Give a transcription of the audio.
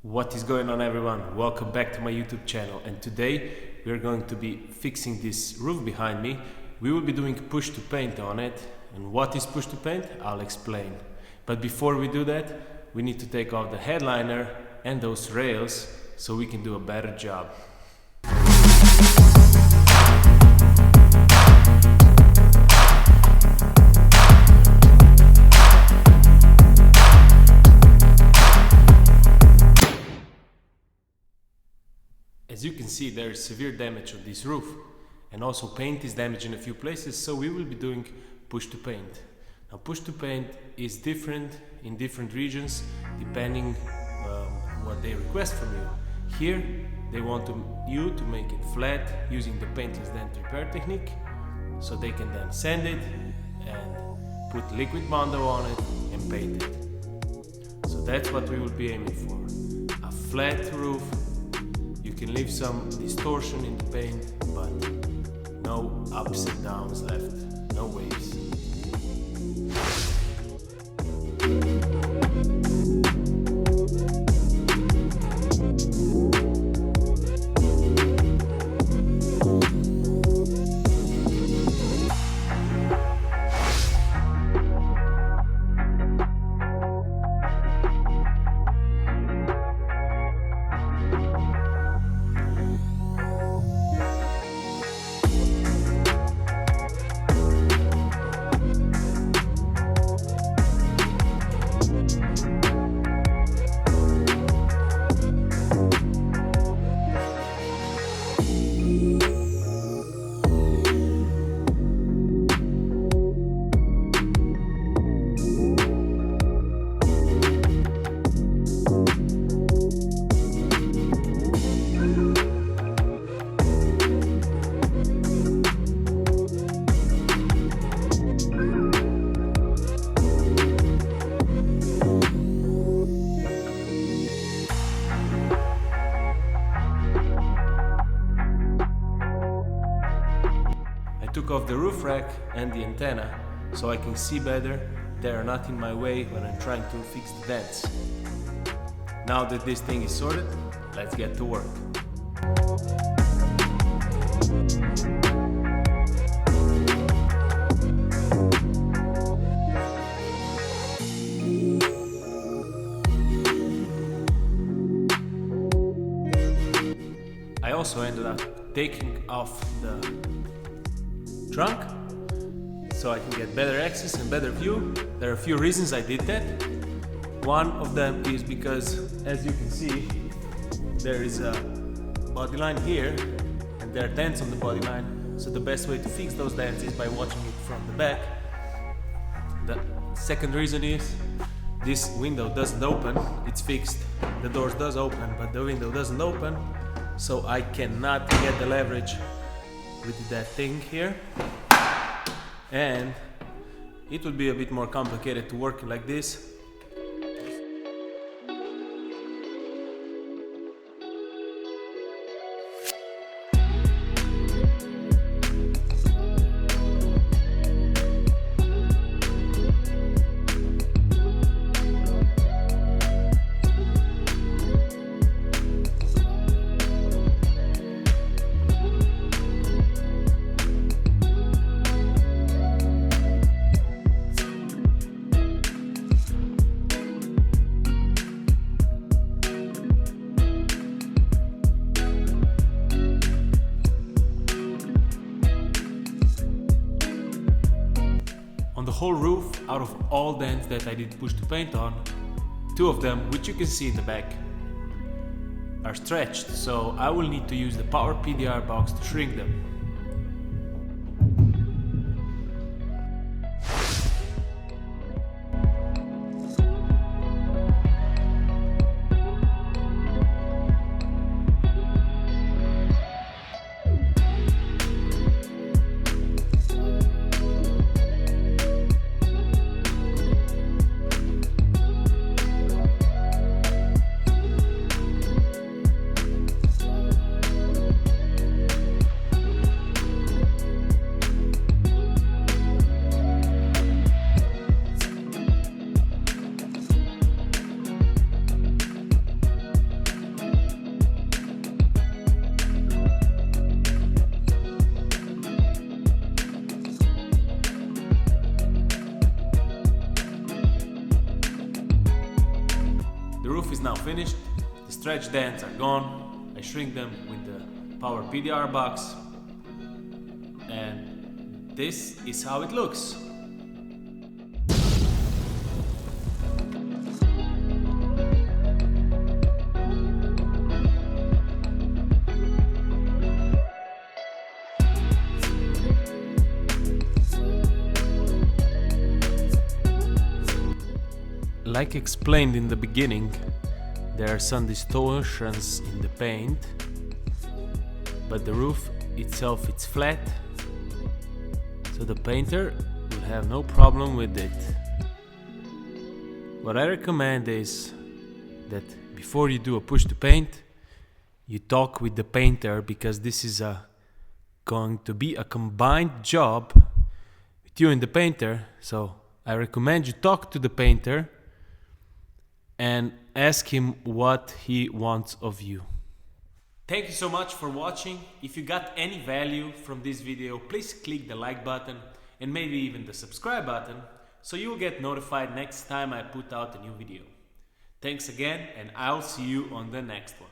What is going on, everyone? Welcome back to my YouTube channel, and today we are going to be fixing this roof behind me. We will be doing push to paint on it, and what is push to paint? I'll explain. But before we do that, we need to take off the headliner and those rails so we can do a better job. As you can see, there is severe damage on this roof, and also paint is damaged in a few places, so we will be doing push to paint. Now, push to paint is different in different regions depending what they request from you. Here they want you to make it flat using the paintless dent repair technique, so they can then sand it and put liquid Mondo on it and paint it. So that's what we will be aiming for, a flat roof. You can leave some distortion in the paint, but no ups and downs left, no waves. Took off the roof rack and the antenna so I can see better. They are not in my way when I'm trying to fix the dents. Now that this thing is sorted, let's get to work. I also ended up taking off the trunk so I can get better access and better view. There are a few reasons I did that. One of them is because, as you can see, there is a body line here and there are dents on the body line, so the best way to fix those dents is by watching it from the back. The second reason is this window doesn't open. It's fixed, the doors does open, but the window doesn't open, so I cannot get the leverage with that thing here, and it would be a bit more complicated to work like this. The whole roof, out of all dents that I did push to paint on, 2 of them, which you can see in the back, are stretched, so I will need to use the power PDR box to shrink them. The roof is now finished, the stretch dents are gone, I shrink them with the power PDR box, and this is how it looks. Like explained in the beginning, there are some distortions in the paint, but the roof itself is flat, so the painter will have no problem with it. What I recommend is that before you do a push to paint, you talk with the painter, because this is going to be a combined job with you and the painter. So I recommend you talk to the painter and ask him what he wants of you. Thank you so much for watching. If you got any value from this video, please click the like button and maybe even the subscribe button, so you will get notified next time I put out a new video. Thanks again, and I'll see you on the next one.